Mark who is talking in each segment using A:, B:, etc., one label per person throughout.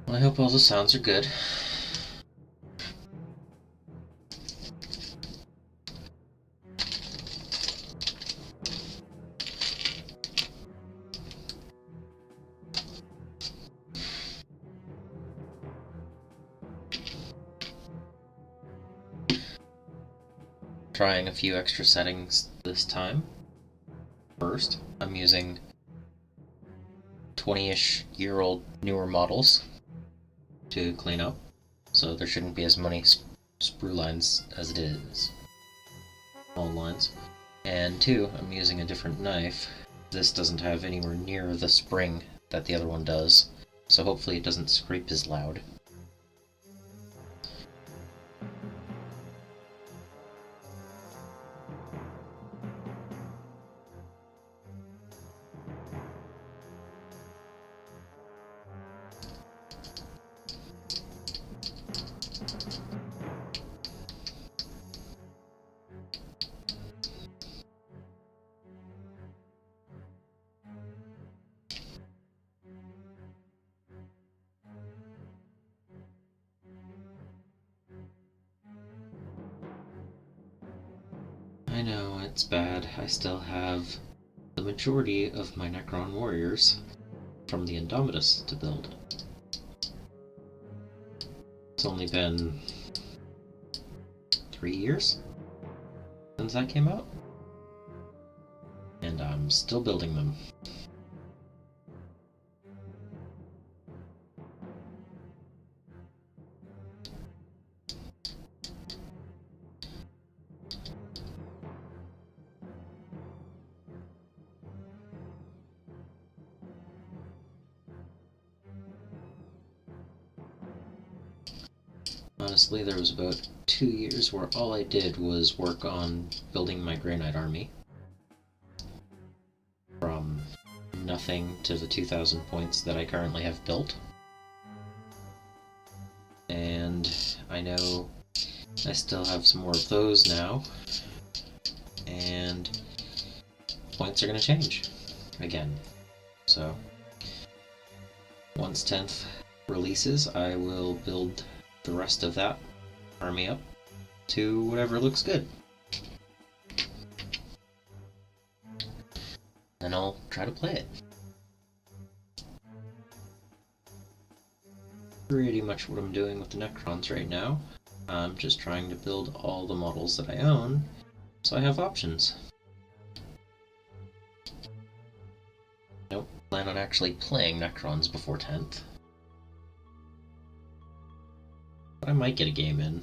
A: Well, I hope all the sounds are good. Trying a few extra settings this time. First, I'm using 20-ish year old newer models to clean up, so there shouldn't be as many sprue lines as it is. All lines. And two, I'm using a different knife. This doesn't have anywhere near the spring that the other one does, so hopefully it doesn't scrape as loud. I know, it's bad. I still have the majority of my Necron Warriors from the Indomitus to build. It's only been 3 years since that came out, and I'm still building them. Honestly, there was about 2 years where all I did was work on building my Grey Knight army. From nothing to the 2,000 points that I currently have built. And I know I still have some more of those now. And points are going to change again. So, once 10th releases, I will build the rest of that army up to whatever looks good. Then I'll try to play it. Pretty much what I'm doing with the Necrons right now. I'm just trying to build all the models that I own, so I have options. I don't plan on actually playing Necrons before 10th. But I might get a game in.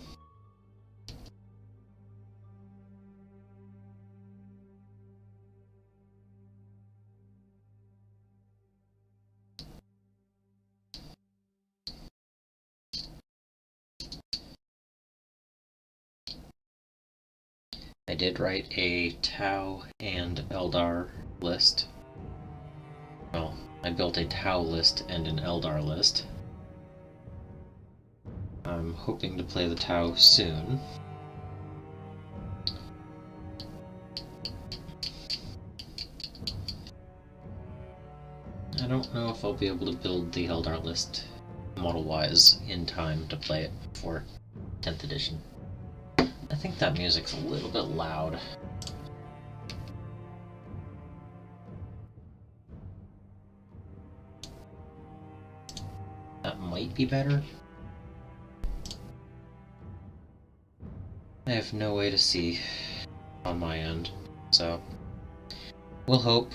A: I did write a Tau and Eldar list. Well, I built a Tau list and an Eldar list. I'm hoping to play the Tau soon. I don't know if I'll be able to build the Eldar list model-wise in time to play it before 10th edition. I think that music's a little bit loud. That might be better. I have no way to see on my end, so we'll hope.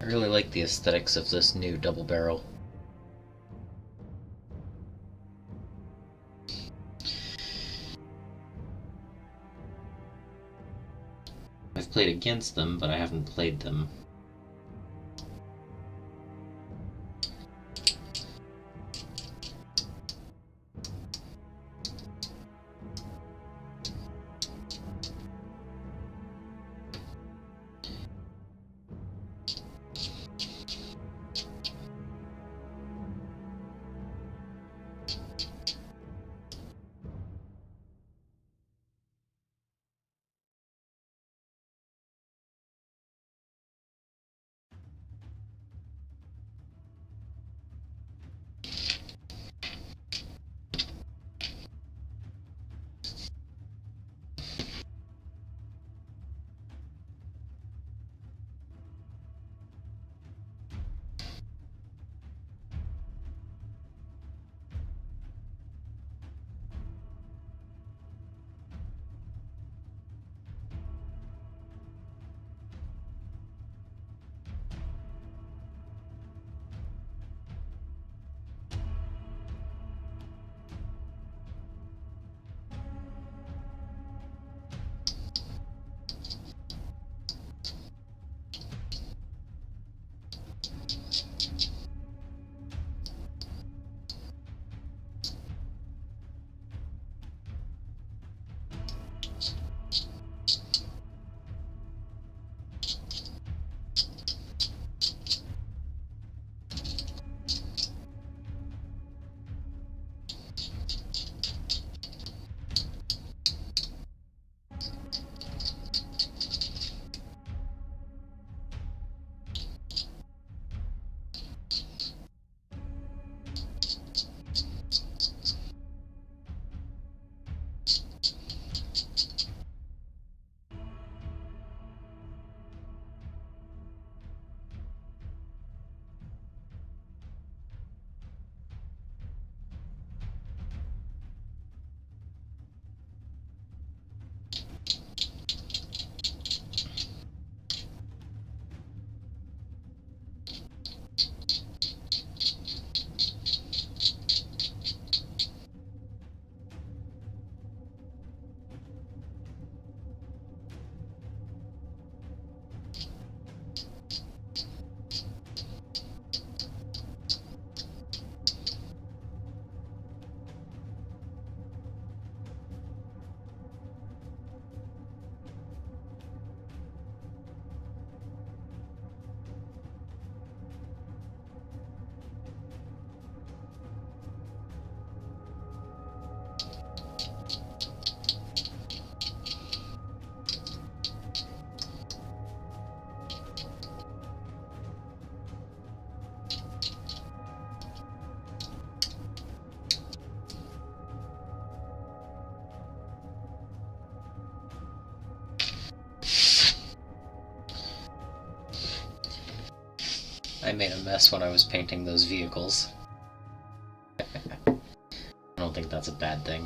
A: I really like the aesthetics of this new double barrel. I've played against them, but I haven't played them. made a mess when I was painting those vehicles. I don't think that's a bad thing.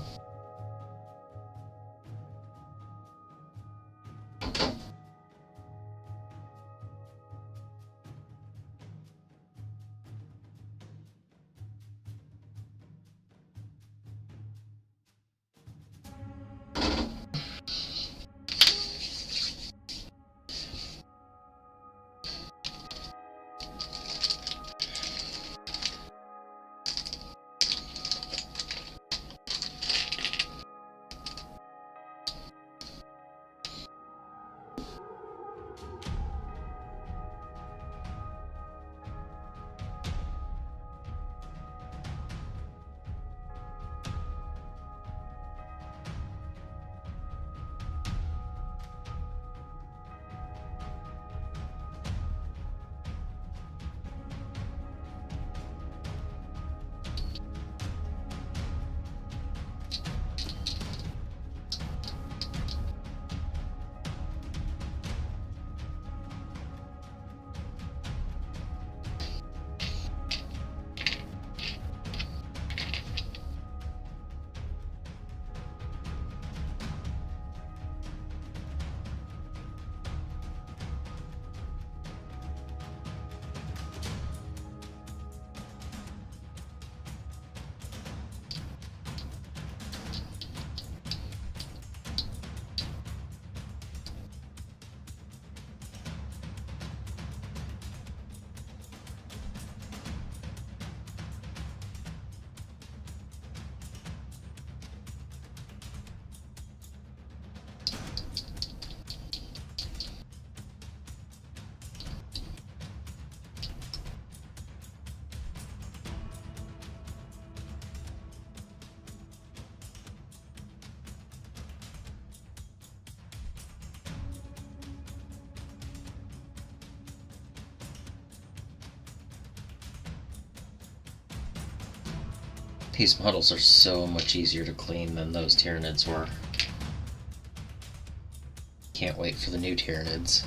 A: These models are so much easier to clean than those Tyranids were. Can't wait for the new Tyranids.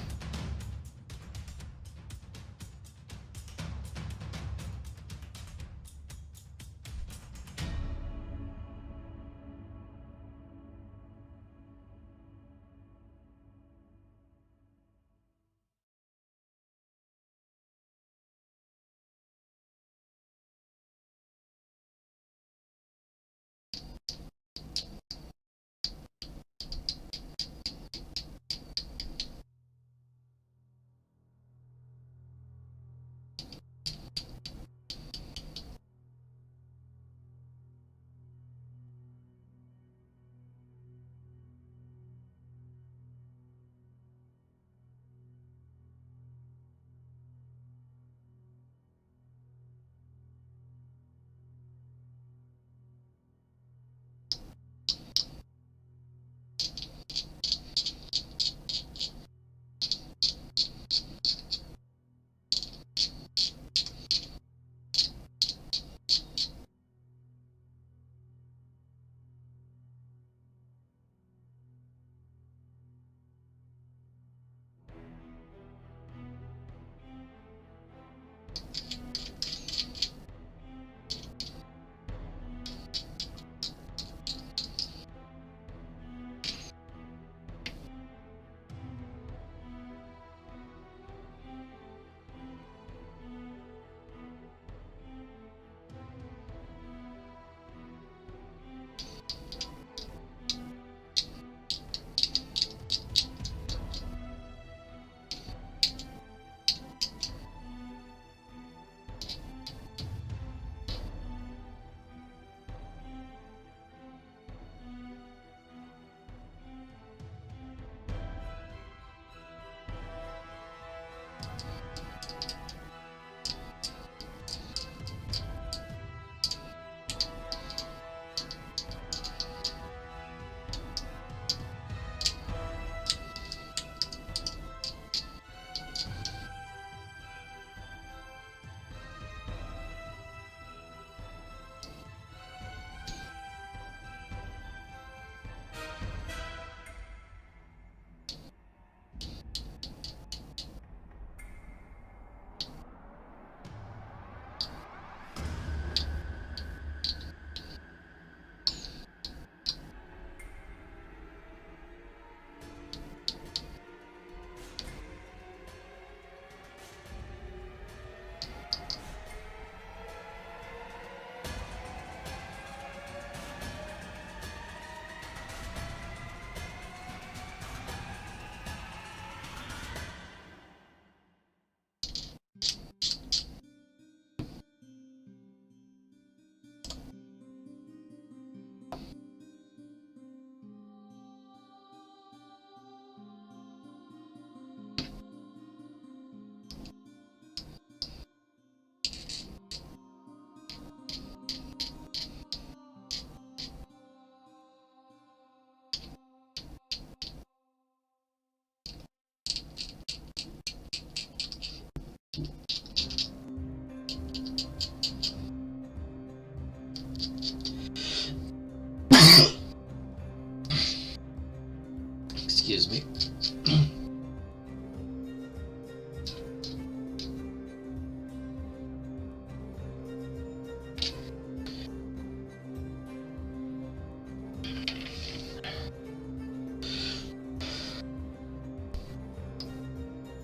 A: Excuse me.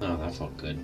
A: Oh, that felt good.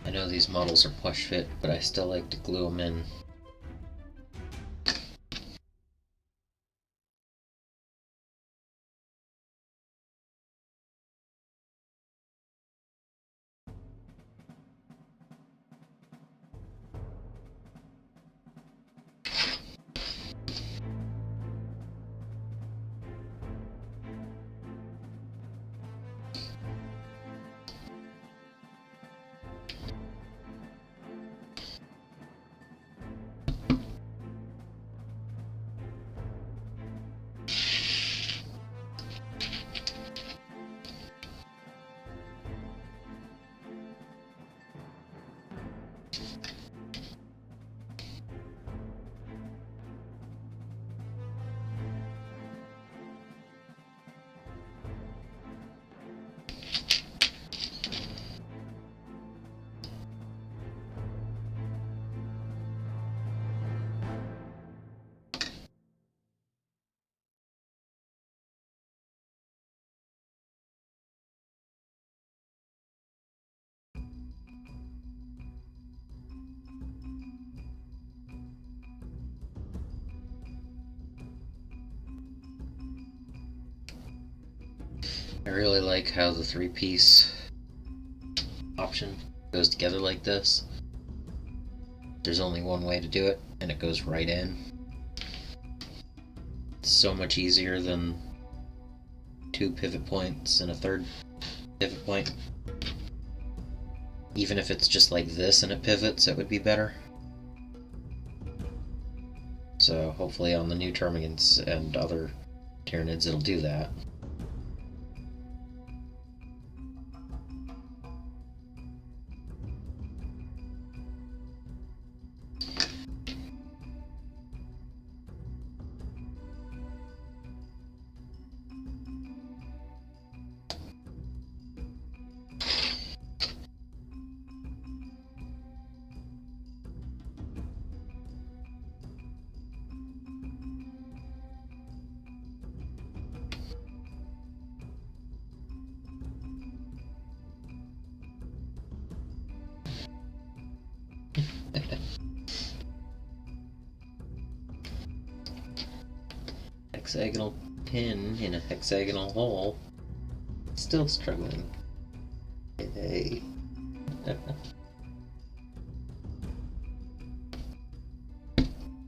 A: I know these models are push fit, but I still like to glue them in. I really like how the 3-piece option goes together like this. There's only one way to do it, and it goes right in. It's so much easier than 2 pivot points and a 3rd pivot point. Even if it's just like this and it pivots, it would be better. So hopefully on the new Termagants and other Tyranids it'll do that. Hexagonal pin in a hexagonal hole. Still struggling. Hey.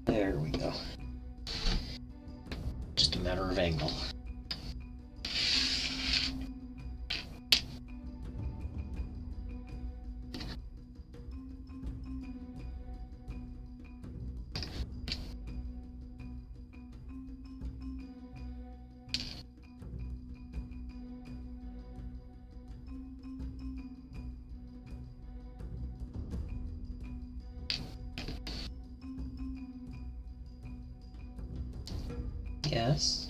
A: There we go. Just a matter of angle. Yes.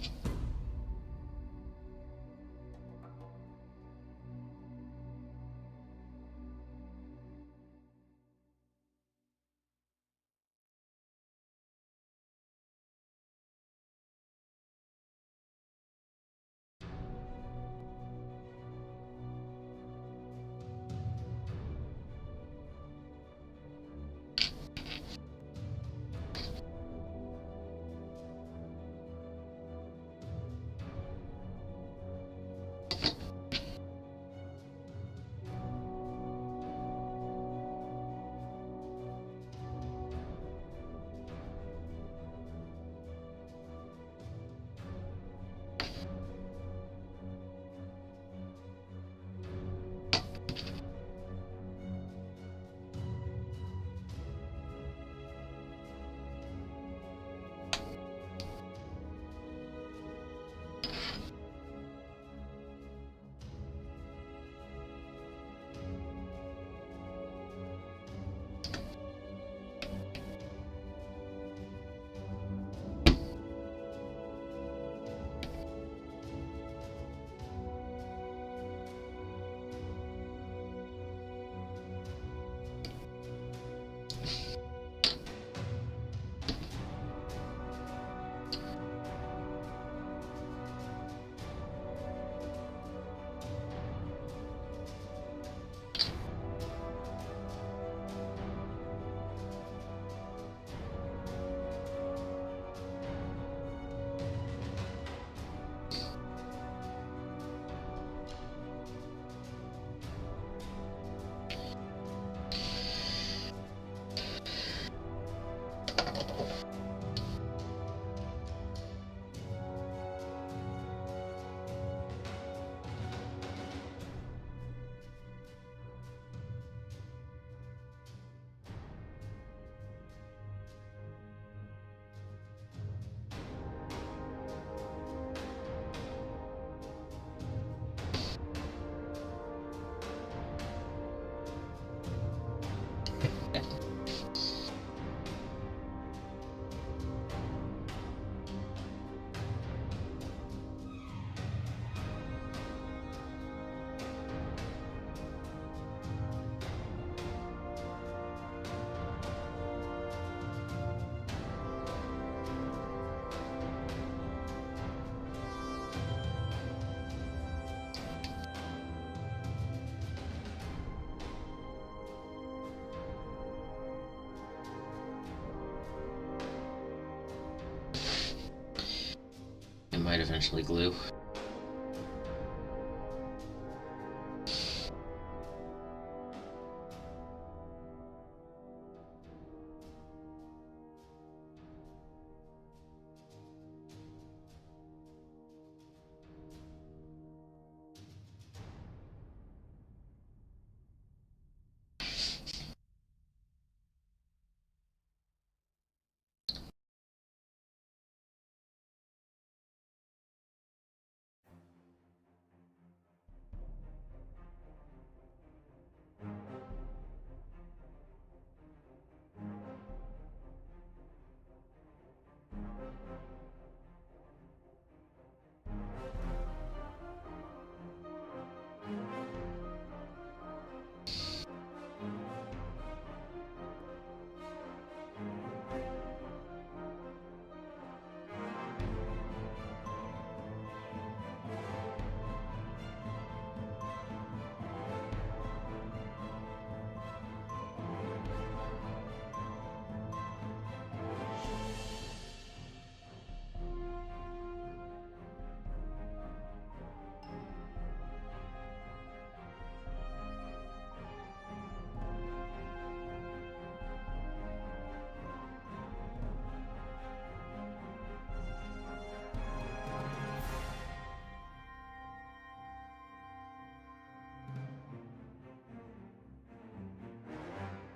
A: might eventually glue.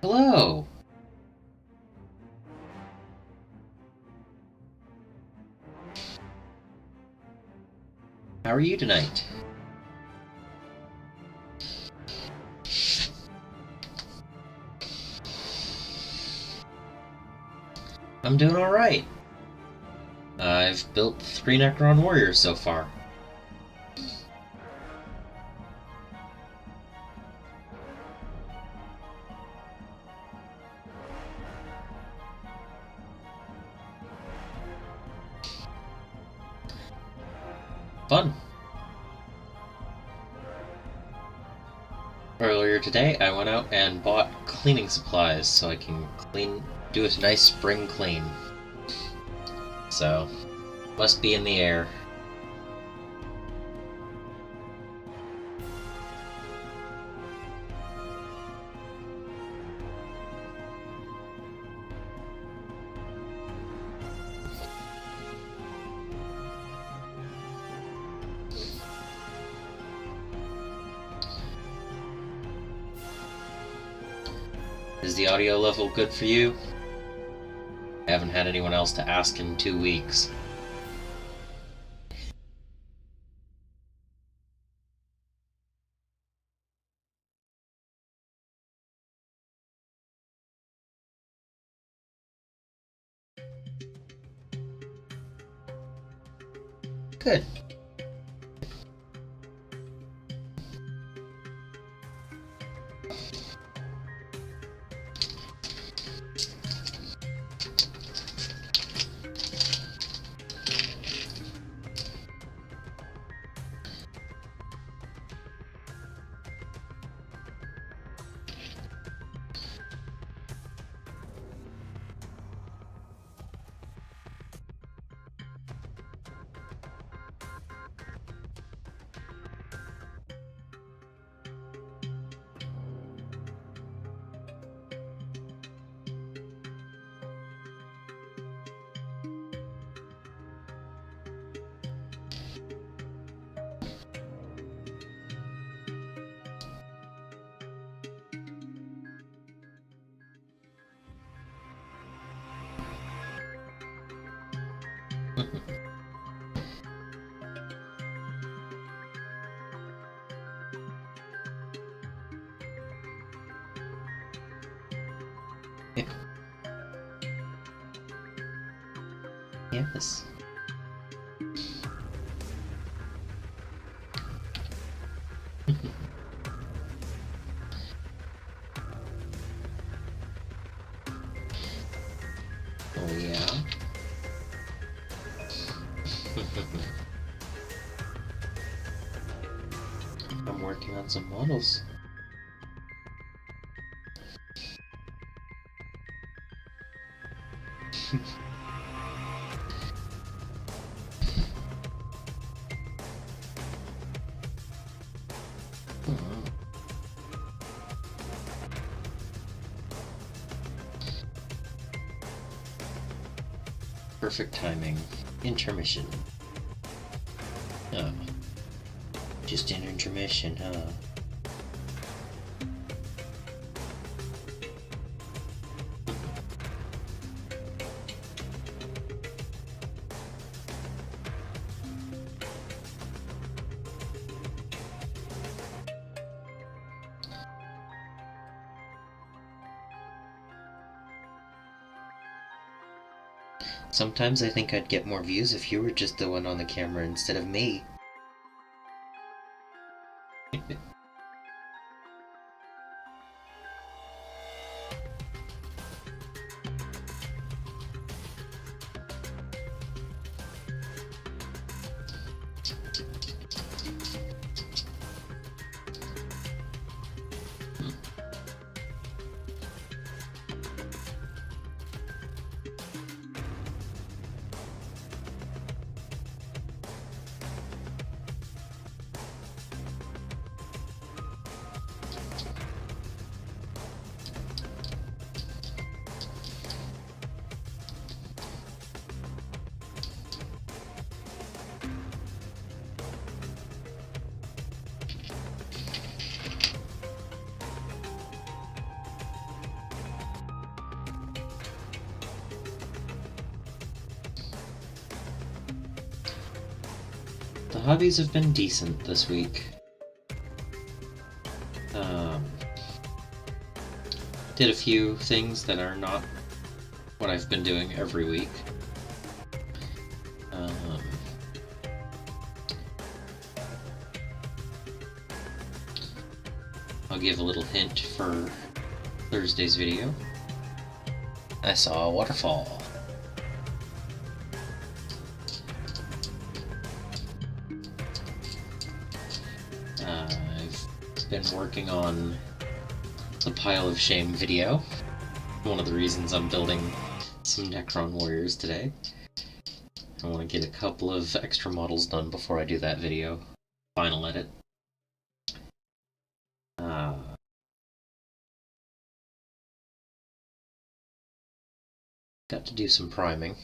A: Hello! How are you tonight? I'm doing alright. I've built 3 Necron Warriors so far. Fun. Earlier today, I went out and bought cleaning supplies so I can do a nice spring clean. So, must be in the air. Is the audio level good for you? I haven't had anyone else to ask in 2 weeks. Good. Yes. Oh yeah. I'm working on some models. Perfect timing. Intermission. Oh. Just an intermission, huh? Sometimes I think I'd get more views if you were just the one on the camera instead of me. The hobbies have been decent this week. Did a few things that are not what I've been doing every week. I'll give a little hint for Thursday's video. I saw a waterfall. I've been working on the Pile of Shame video. One of the reasons I'm building some Necron Warriors today. I want to get a couple of extra models done before I do that video. Final edit. Got to do some priming.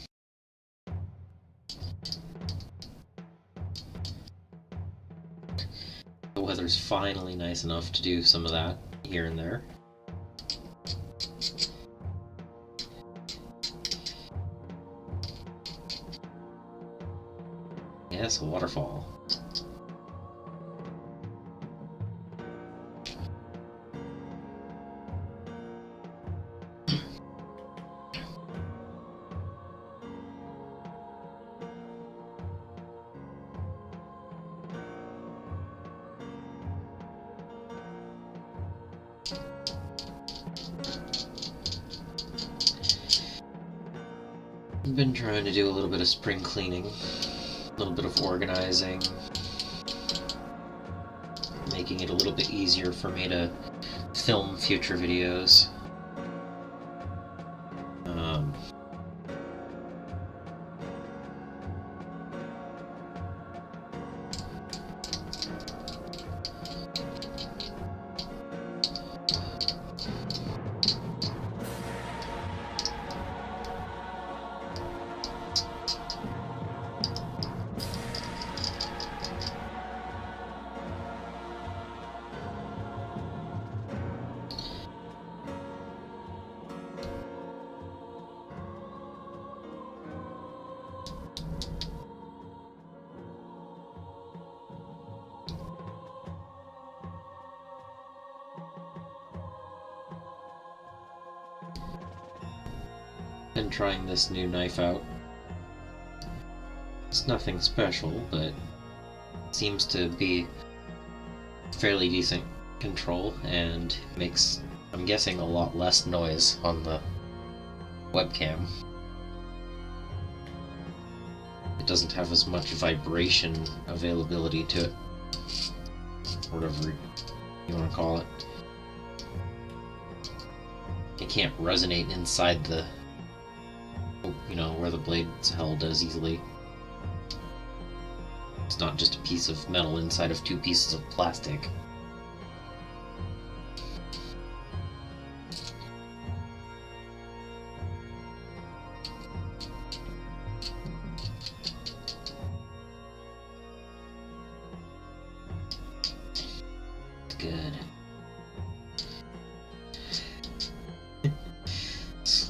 A: The weather's finally nice enough to do some of that here and there. Yes, a waterfall. I've been trying to do a little bit of spring cleaning, a little bit of organizing, making it a little bit easier for me to film future videos. Been trying this new knife out. It's nothing special, but seems to be fairly decent control and makes, I'm guessing, a lot less noise on the webcam. It doesn't have as much vibration availability to it, whatever you want to call it. It can't resonate inside the, you know, where the blade's held as easily. It's not just a piece of metal inside of two pieces of plastic.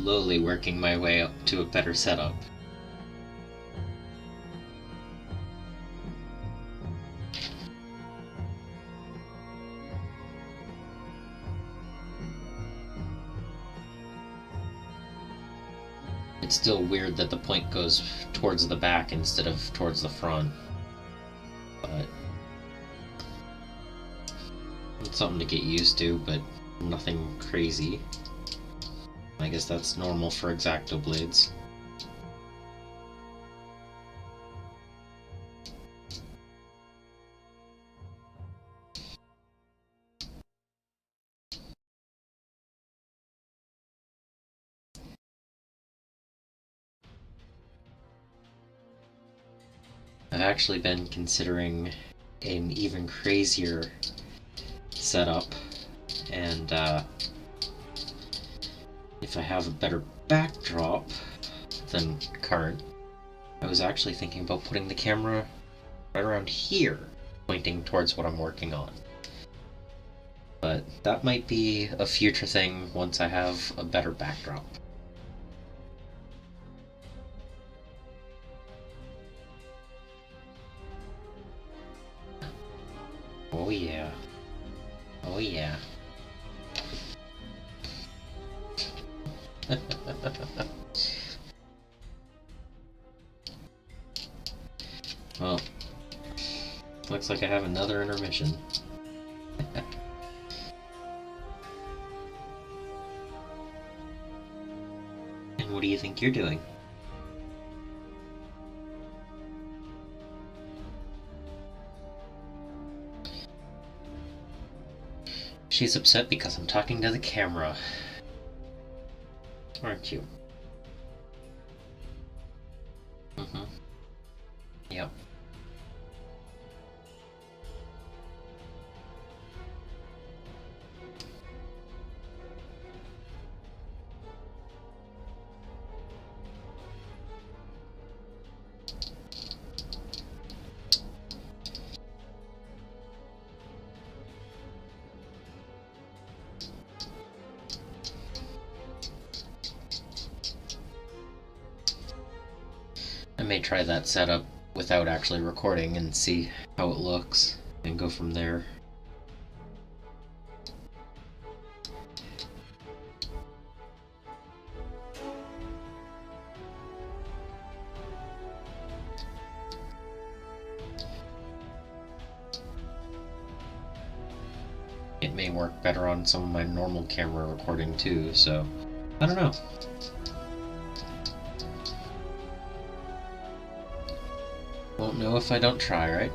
A: slowly working my way up to a better setup. It's still weird that the point goes towards the back instead of towards the front, but it's something to get used to, but nothing crazy. I guess that's normal for X-Acto blades. I've actually been considering an even crazier setup, and if I have a better backdrop than current, I was actually thinking about putting the camera right around here, pointing towards what I'm working on. But that might be a future thing once I have a better backdrop. Oh yeah. Oh yeah. Well, looks like I have another intermission. And what do you think you're doing? She's upset because I'm talking to the camera. Aren't you? Mm-hmm. Yep. I may try that setup without actually recording and see how it looks, and go from there. It may work better on some of my normal camera recording too, so I don't know. Won't know if I don't try, right?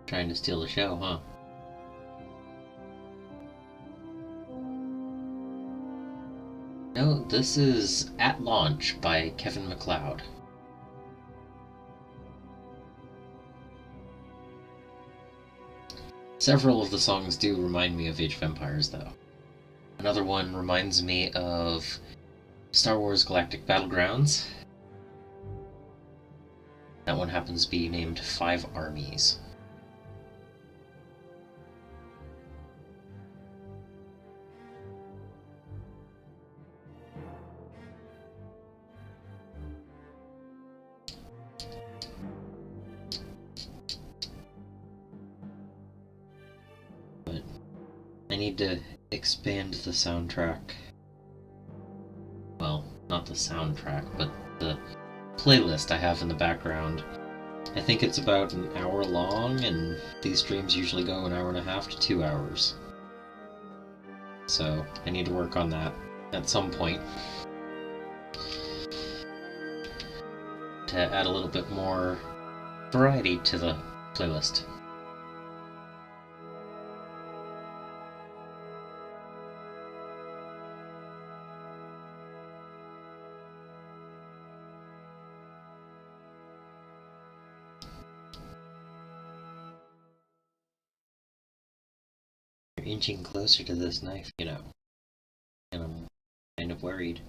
A: Trying to steal the show, huh? This is At Launch by Kevin MacLeod. Several of the songs do remind me of Age of Empires, though. Another one reminds me of Star Wars Galactic Battlegrounds. That one happens to be named 5 Armies. But I need to expand the soundtrack. Well, not the soundtrack, but the playlist I have in the background. I think it's about an hour long, and these streams usually go an hour and a half to 2 hours. So I need to work on that at some point to add a little bit more variety to the playlist. You're inching closer to this knife, you know, and I'm kind of worried.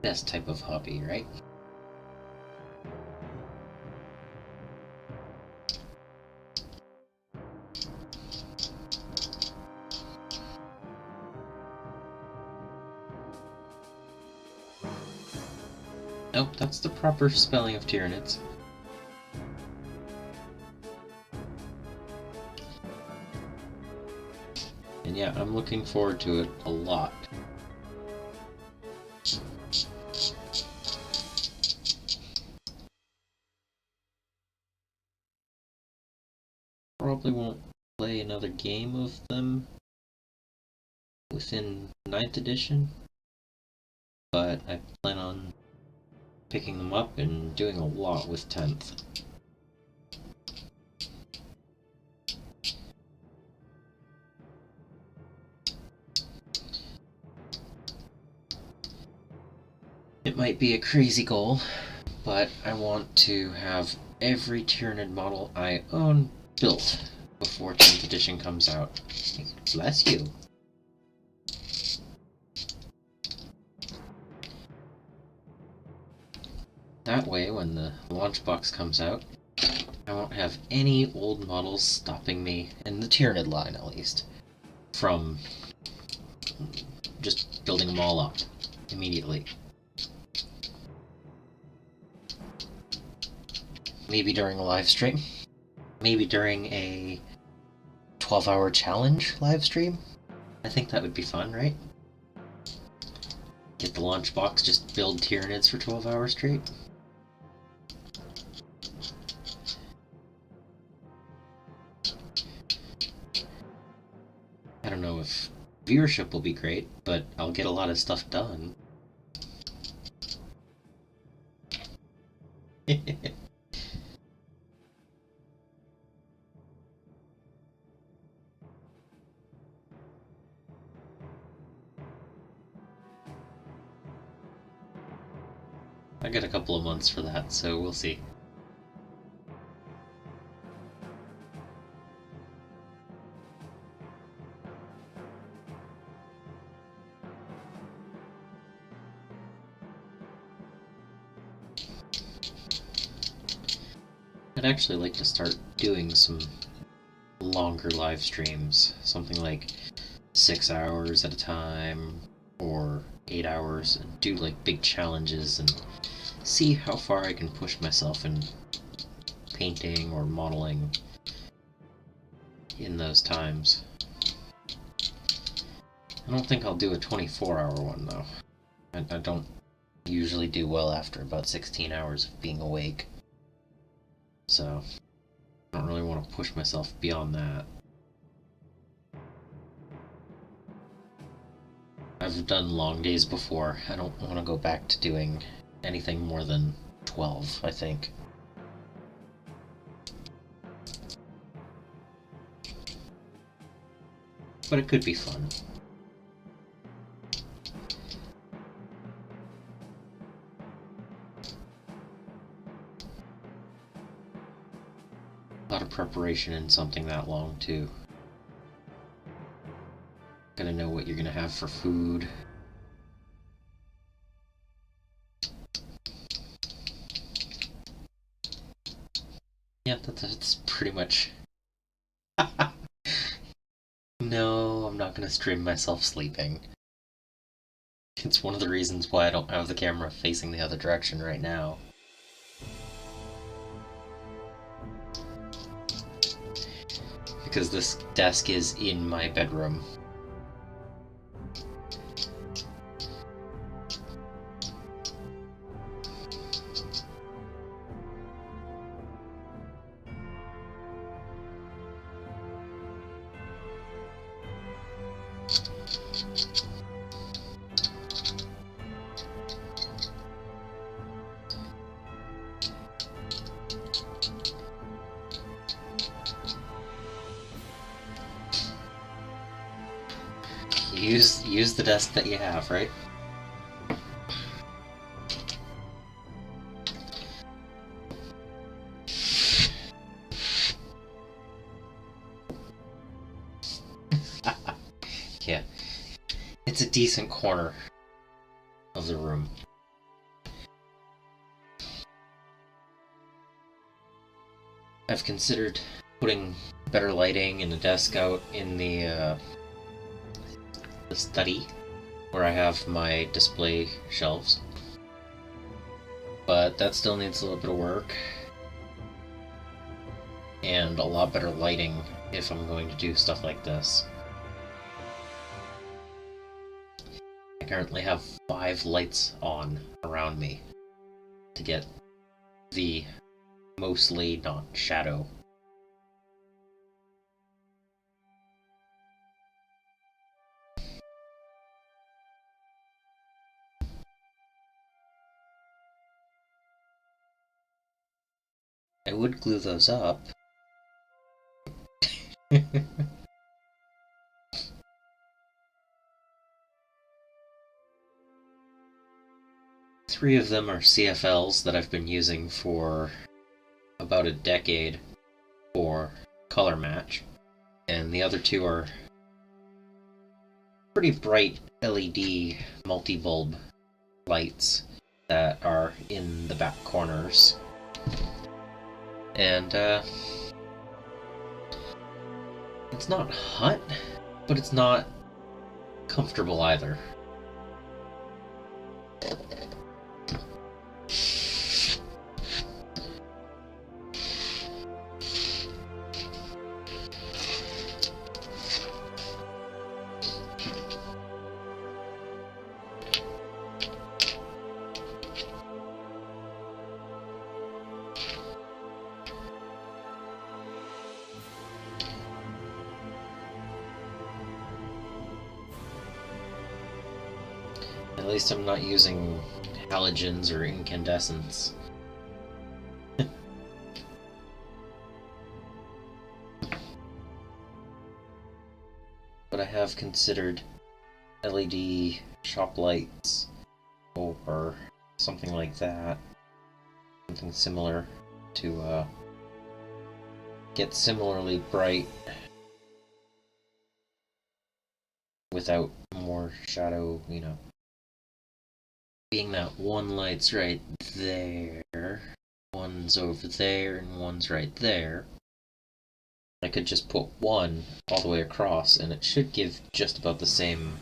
A: Best type of hobby, right? Nope, that's the proper spelling of Tyranids. And yeah, I'm looking forward to it a lot. Probably won't play another game of them within 9th edition, but I plan on picking them up and doing a lot with 10th. It might be a crazy goal, but I want to have every Tyranid model I own built before 10th edition comes out. Bless you. That way, when the launch box comes out, I won't have any old models stopping me, in the Tyranid line at least, from just building them all up immediately. Maybe during a live stream. maybe during a 12-hour challenge live stream. I think that would be fun, right? Get the lunchbox, just build Tyranids for 12 hours straight. I don't know if viewership will be great, but I'll get a lot of stuff done. I got a couple of months for that, so we'll see. I'd actually like to start doing some longer live streams, something like 6 hours at a time, or 8 hours, and do like big challenges and see how far I can push myself in painting or modeling in those times. I don't think I'll do a 24-hour one though. I don't usually do well after about 16 hours of being awake. So, I don't really want to push myself beyond that. I've done long days before. I don't want to go back to doing anything more than 12, I think. But it could be fun. A lot of preparation in something that long, too. Gotta know what you're gonna have for food. Yeah, that's pretty much... No, I'm not gonna stream myself sleeping. It's one of the reasons why I don't have the camera facing the other direction right now. Because this desk is in my bedroom. Use the desk that you have, right? Yeah. It's a decent corner of the room. I've considered putting better lighting and a desk out in the study where I have my display shelves, but that still needs a little bit of work and a lot better lighting if I'm going to do stuff like this. I currently have 5 lights on around me to get the mostly not shadow. I would glue those up. 3 of them are CFLs that I've been using for about a decade for color match, and the other 2 are pretty bright LED multi-bulb lights that are in the back corners. And it's not hot, but it's not comfortable either. least I'm not using halogens or incandescents. But I have considered LED shop lights or something like that. Something similar to get similarly bright without more shadow, you know. Being that one light's right there, one's over there, and one's right there, I could just put one all the way across, and it should give just about the same.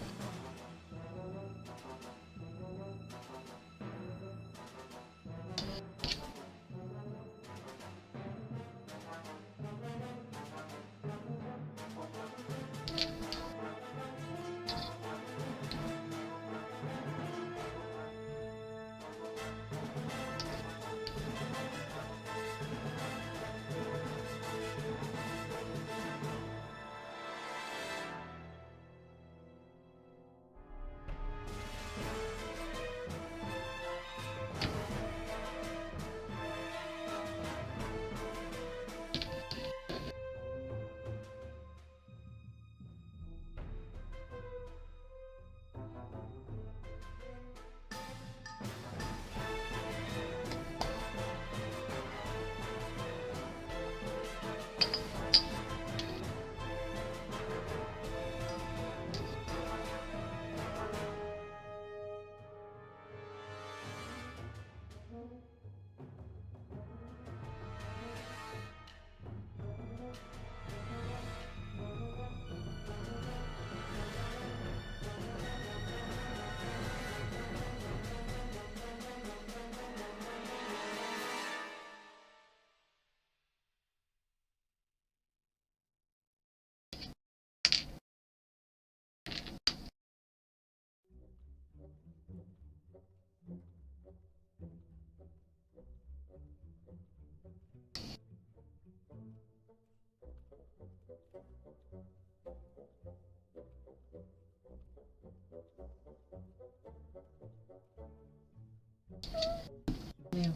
A: Yeah.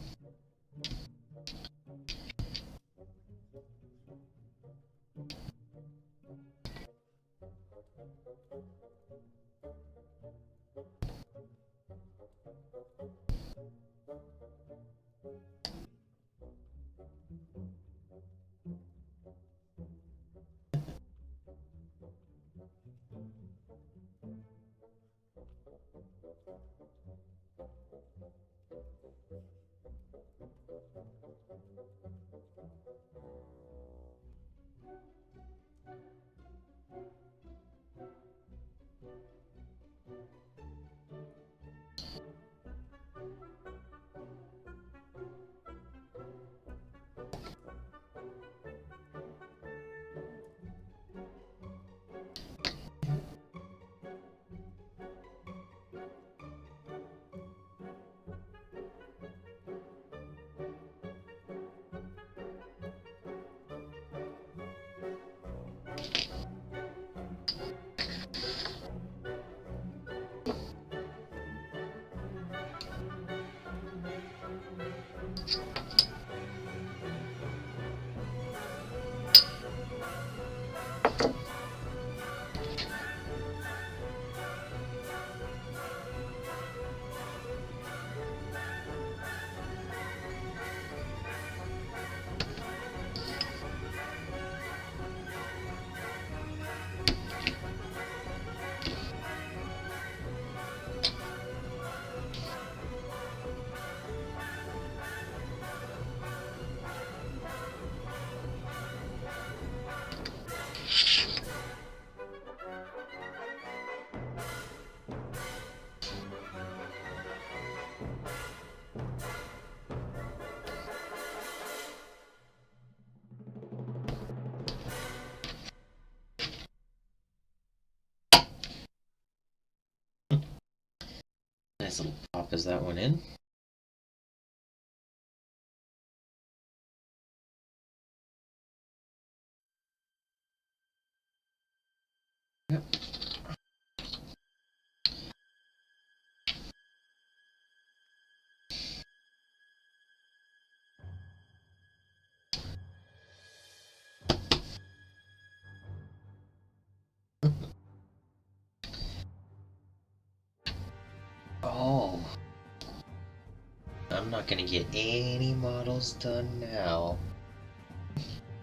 A: Nice little pop as that went in. Yep. I'm not gonna get any models done now.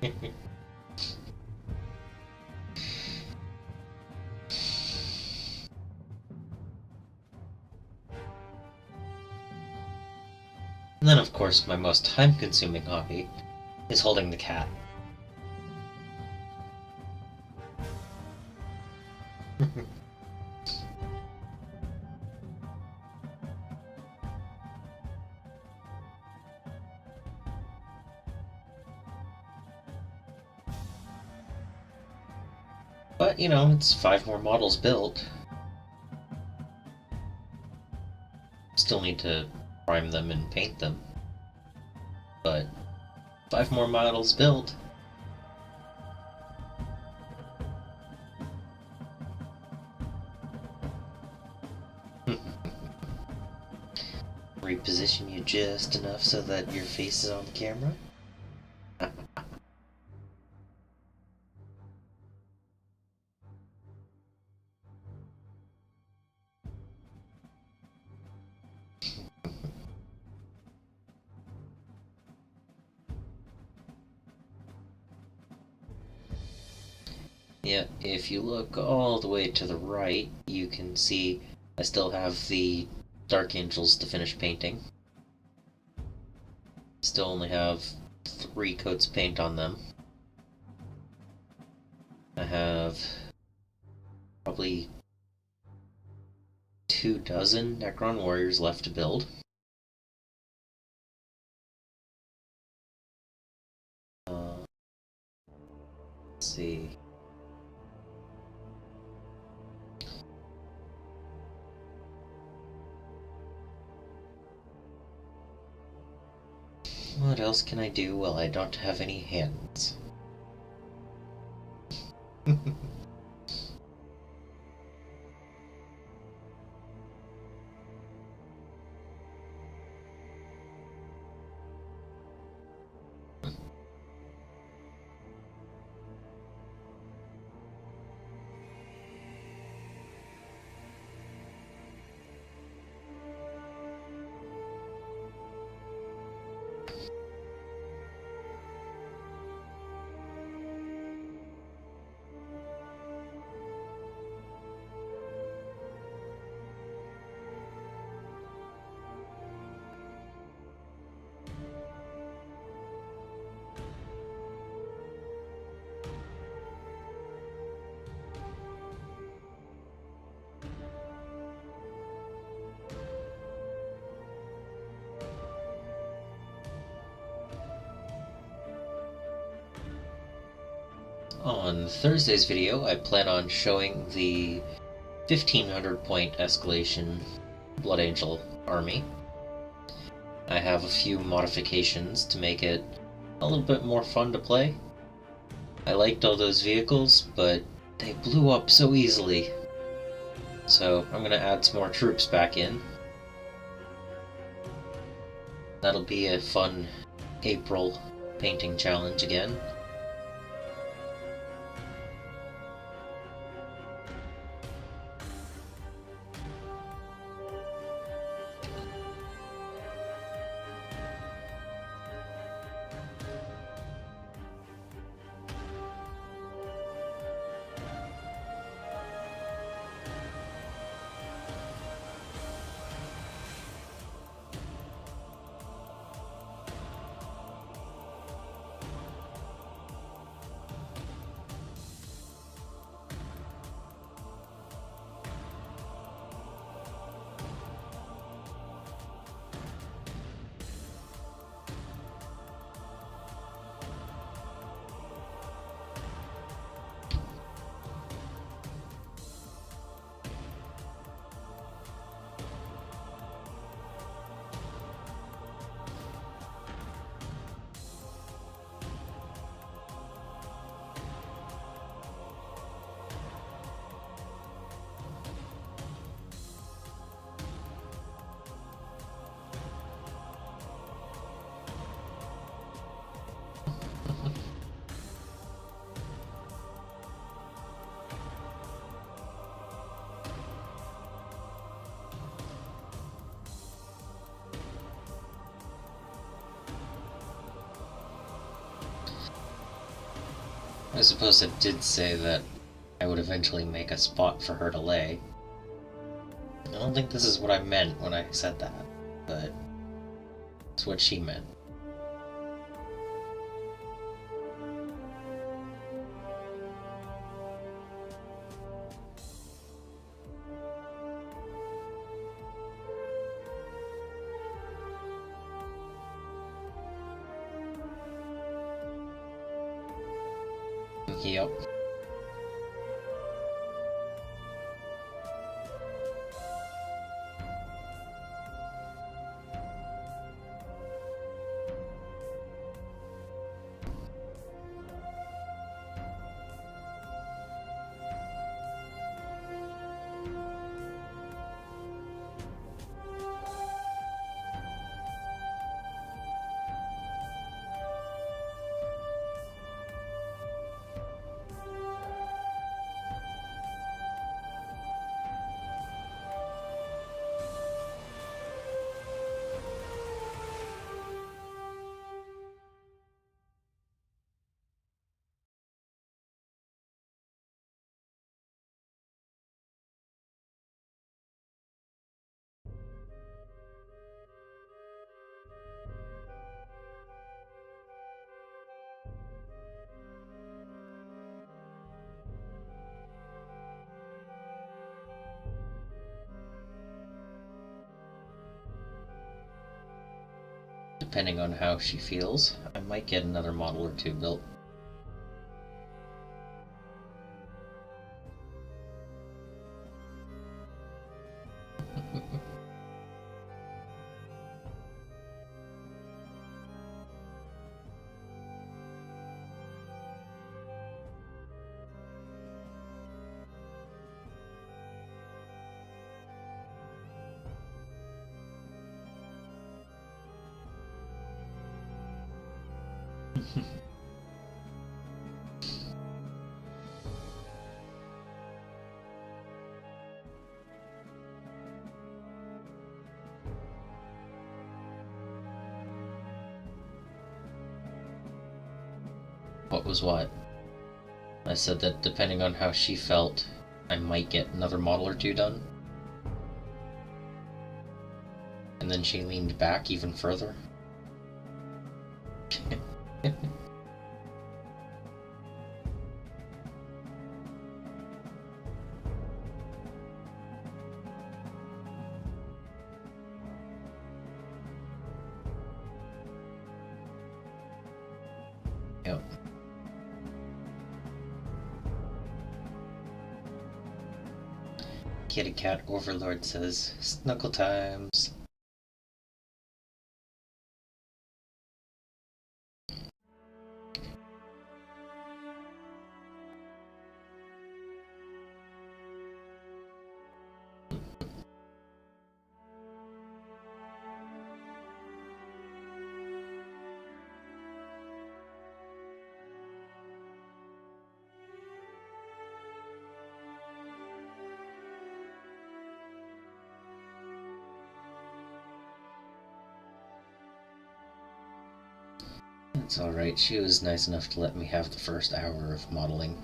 A: And then, of course, my most time-consuming hobby is holding the cat. But, you know, it's 5 more models built. Still need to prime them and paint them. But 5 more models built. Reposition you just enough so that your face is on the camera. Yeah, if you look all the way to the right, you can see I still have the Dark Angels to finish painting. Still only have 3 coats of paint on them. I have probably 24 Necron Warriors left to build. Let's see. What else can I do while I don't have any hands? On Thursday's video, I plan on showing the 1500 point escalation Blood Angel army. I have a few modifications to make it a little bit more fun to play. I liked all those vehicles, but they blew up so easily. So I'm going to add some more troops back in. That'll be a fun April painting challenge again. I suppose it did say that I would eventually make a spot for her to lay. I don't think this is what I meant when I said that, but it's what she meant. Yep. Depending on how she feels, I might get another model or two built. What was what? I said that depending on how she felt, I might get another model or two done. And then she leaned back even further. Yep. Kitty Cat Overlord says, snuggle times. It's alright, she was nice enough to let me have the first hour of modeling.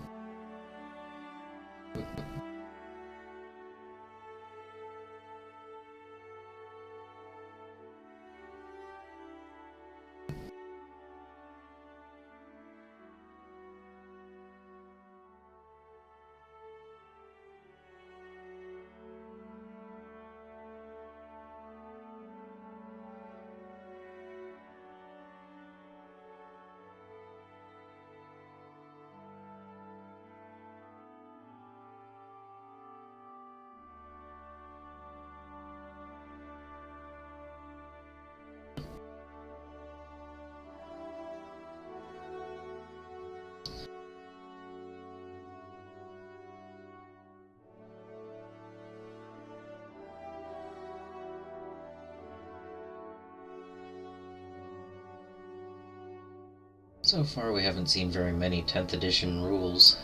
A: So far we haven't seen very many 10th edition rules,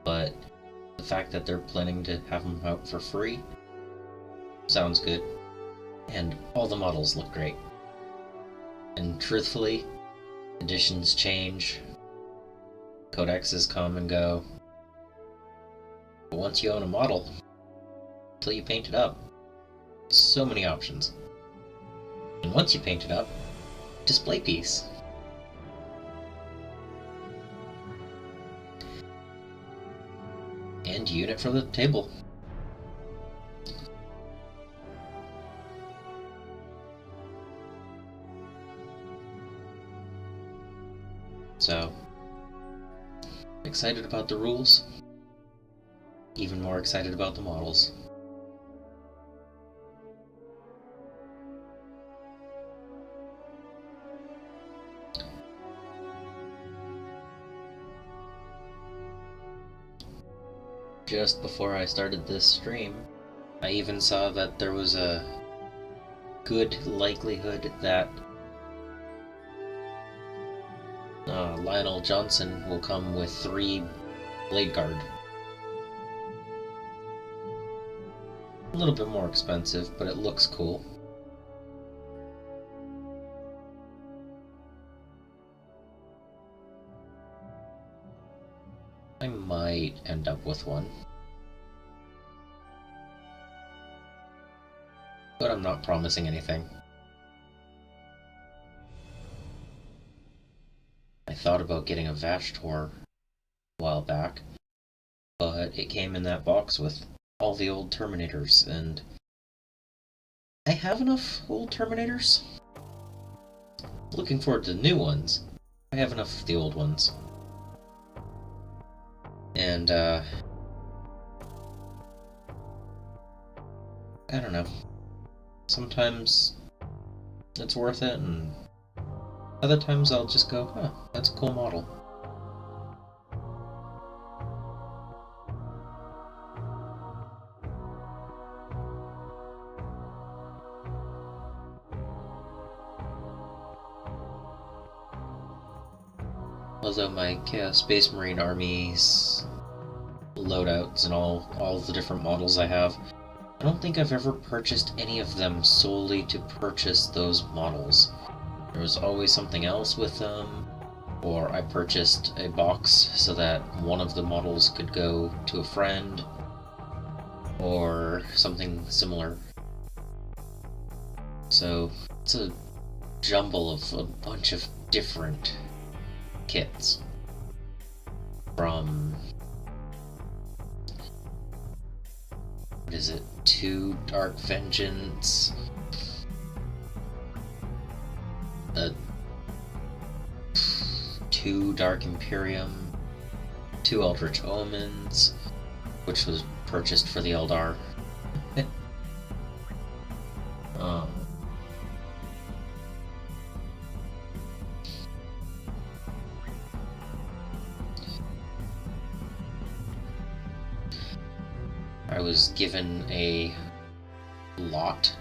A: but the fact that they're planning to have them out for free sounds good, and all the models look great. And truthfully, editions change, Codexes come and go. But once you own a model, until you paint it up, so many options. And once you paint it up, display piece. And unit from the table. So, excited about the rules, even more excited about the models. Just before I started this stream, I even saw that there was a good likelihood that Lionel Johnson will come with 3 Blade Guard. A little bit more expensive, but it looks cool. I might end up with one. But I'm not promising anything. I thought about getting a Vashtor a while back, but it came in that box with all the old Terminators, and I have enough old Terminators. Looking forward to new ones. I have enough of the old ones. And, I don't know. Sometimes it's worth it, and other times I'll just go, huh, that's a cool model. Although my Chaos Space Marine armies, loadouts, and all the different models I have, I don't think I've ever purchased any of them solely to purchase those models. There was always something else with them, or I purchased a box so that one of the models could go to a friend, or something similar. So it's a jumble of a bunch of different kits. From, what is it, 2 Dark Vengeance, 2 Dark Imperium, 2 Eldritch Omens, which was purchased for the Eldar. I was given a lot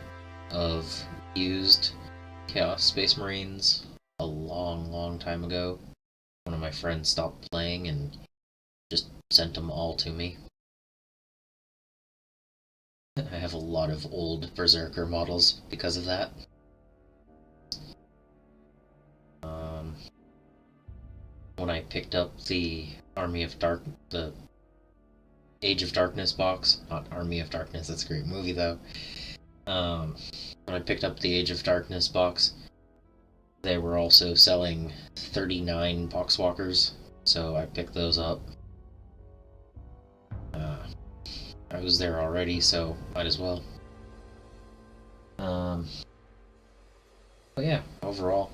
A: of used Chaos Space Marines a long time ago. One of my friends stopped playing and just sent them all to me. I have a lot of old Berserker models because of that. When I picked up the the Age of Darkness box, not Army of Darkness, that's a great movie though. When I picked up the Age of Darkness box, they were also selling 39 Poxwalkers, so I picked those up. I was there already, so might as well. But yeah, overall,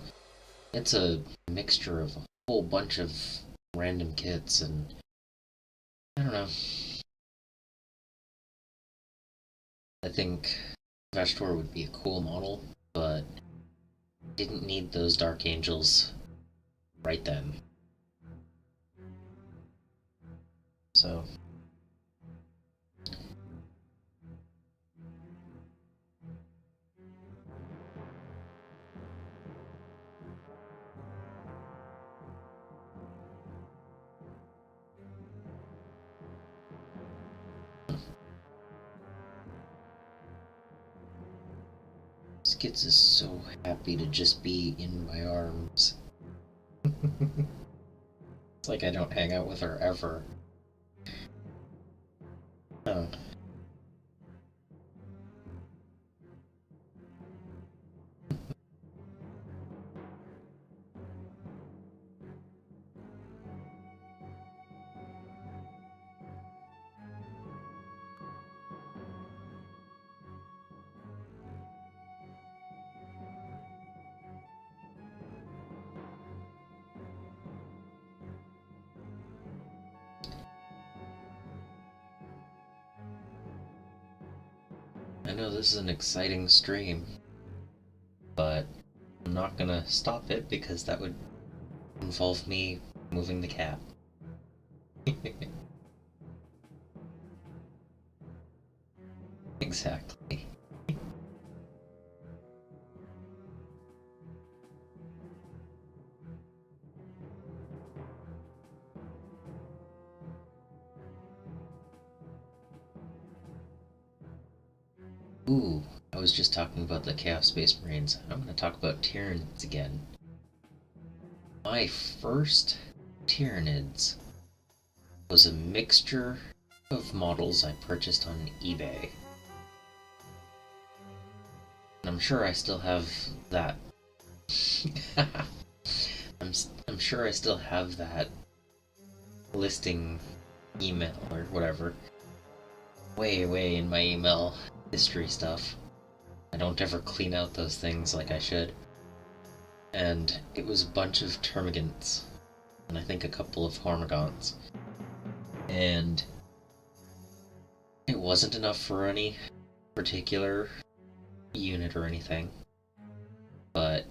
A: it's a mixture of a whole bunch of random kits, and I don't know. I think Vashtor would be a cool model, but didn't need those Dark Angels right then. So Skits is so happy to just be in my arms. It's like I don't hang out with her ever. Oh. I know this is an exciting stream, but I'm not gonna stop it because that would involve me moving the cat. Exactly. Ooh, I was just talking about the Chaos Space Marines. I'm gonna talk about Tyranids again. My first Tyranids was a mixture of models I purchased on eBay. And I'm sure I still have that. I'm sure I still have that listing email or whatever. Way in my email history stuff. I don't ever clean out those things like I should. And it was a bunch of Termagants, and I think a couple of Hormagaunts. And it wasn't enough for any particular unit or anything, but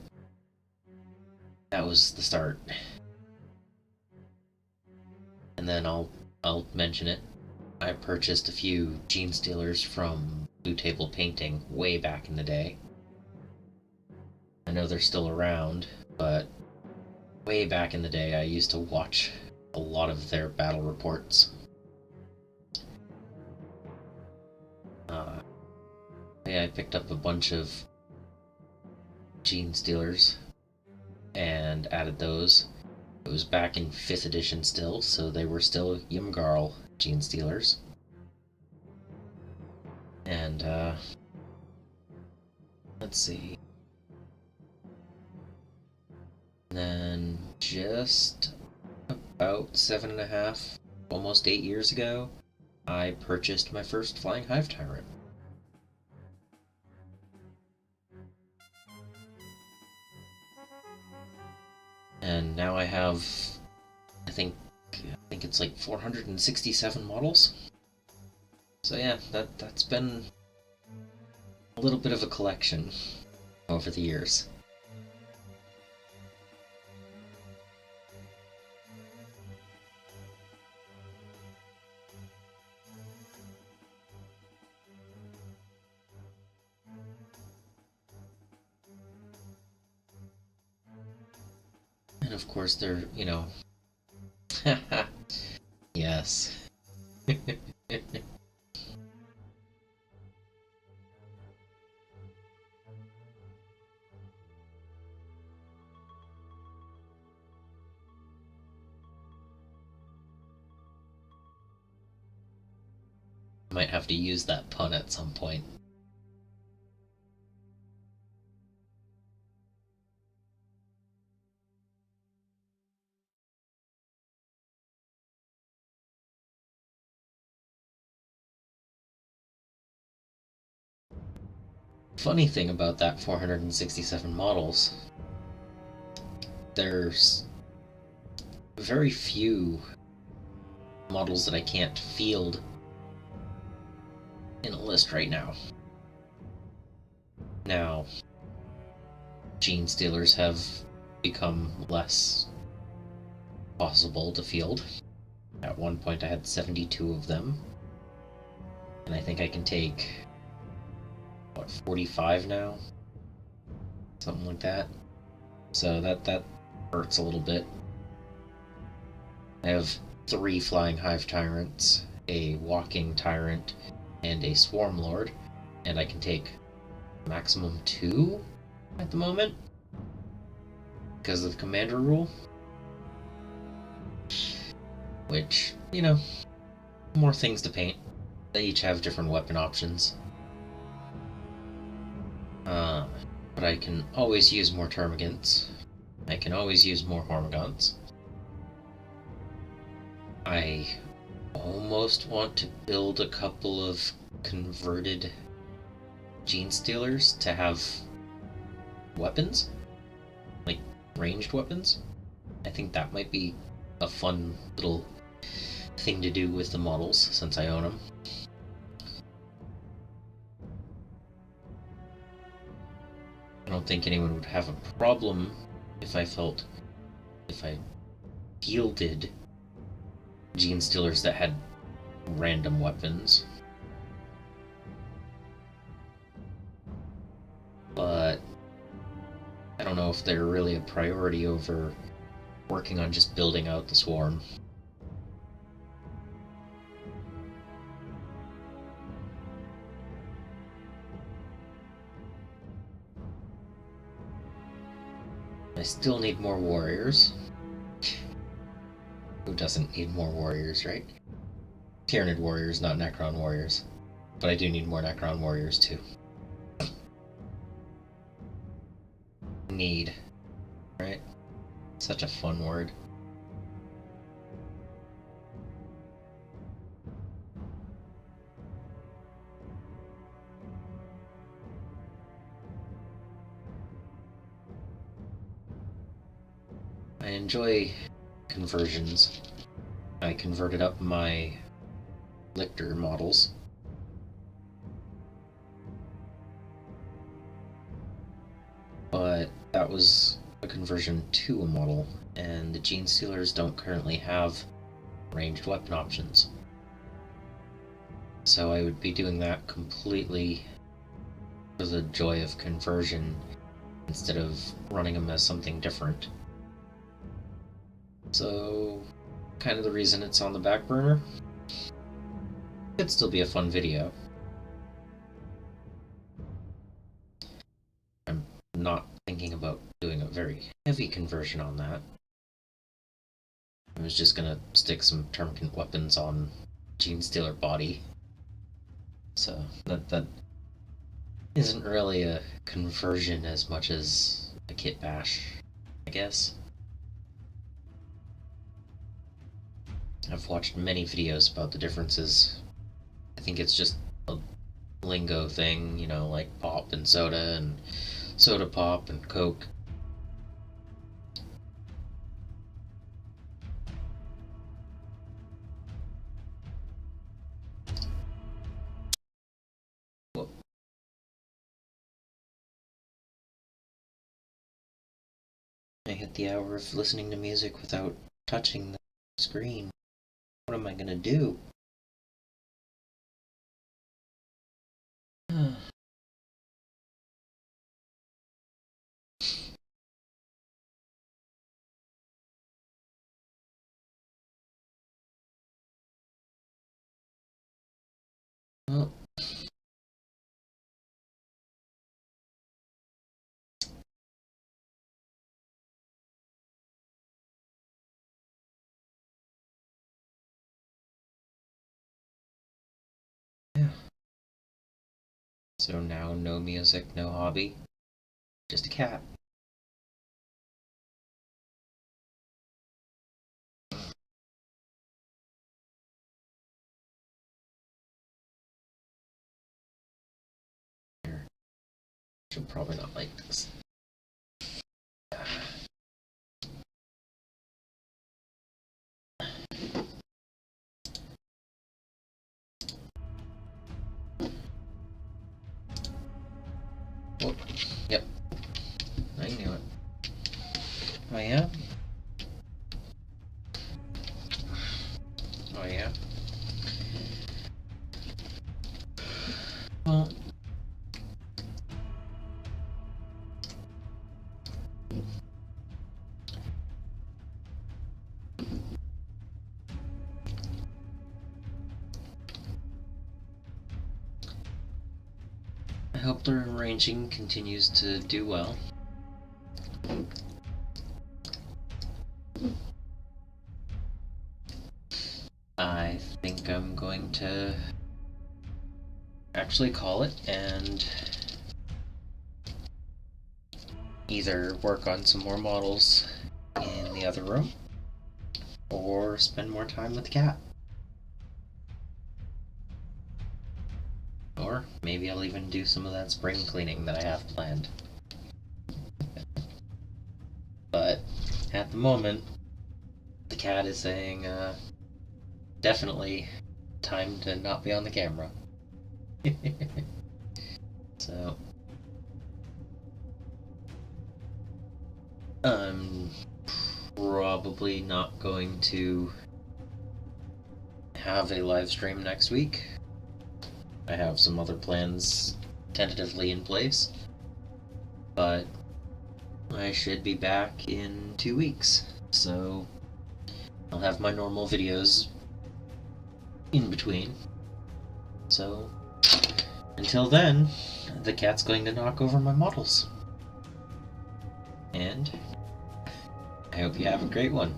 A: that was the start. And then I'll mention it. I purchased a few Gene Stealers from Blue Table Painting way back in the day. I know they're still around, but way back in the day I used to watch a lot of their battle reports. I picked up a bunch of Gene Stealers and added those. It was back in 5th edition still, so they were still Ymgarl Gene Stealers. And, let's see. And then just about 7.5, almost 8 years ago, I purchased my first Flying Hive Tyrant. And now I have, I think it's like 467 models. So yeah, that's been a little bit of a collection over the years. And of course they're, yes. Might have to use that pun at some point. Funny thing about that 467 models, there's very few models that I can't field in a list right now. Now, Gene Stealers have become less possible to field. At one point I had 72 of them, and I think I can take, 45 now? Something like that. So that hurts a little bit. I have 3 Flying Hive Tyrants, a Walking Tyrant, and a Swarm Lord, and I can take maximum 2 at the moment because of the commander rule. which, you know, more things to paint. They each have different weapon options. But I can always use more termagants. I can always use more hormagaunts. I almost want to build a couple of converted gene stealers to have weapons, like ranged weapons. I think that might be a fun little thing to do with the models since I own them. I don't think anyone would have a problem if I fielded gene stealers that had random weapons. But I don't know if they're really a priority over working on just building out the swarm. I still need more warriors. Who doesn't need more warriors, right? Tyranid warriors, not Necron warriors. But I do need more Necron warriors too. Need. Right? Such a fun word. I enjoy conversions. I converted up my Lictor models. But that was a conversion to a model, and the Gene Stealers don't currently have ranged weapon options. So I would be doing that completely for the joy of conversion instead of running them as something different. So, kind of the reason it's on the back burner. It'd still be a fun video. I'm not thinking about doing a very heavy conversion on that. I was just gonna stick some termagant weapons on Gene Stealer body. So, that isn't really a conversion as much as a kit bash, I guess. I've watched many videos about the differences. I think it's just a lingo thing, you know, like pop and soda pop and Coke. Whoa. I hit the hour of listening to music without touching the screen. What am I gonna do? Well, yeah. So now no music, no hobby, just a cat. Should probably not like this. Oh, yep. I knew it. Oh yeah? Oh yeah? Well, I hope the arranging continues to do well. actually call it and either work on some more models in the other room or spend more time with the cat. Or maybe I'll even do some of that spring cleaning that I have planned. But at the moment, the cat is saying, definitely time to not be on the camera. So I'm probably not going to have a live stream next week. I have some other plans tentatively in place, but I should be back in 2 weeks, so I'll have my normal videos in between. So until then, the cat's going to knock over my models. And I hope you have a great one.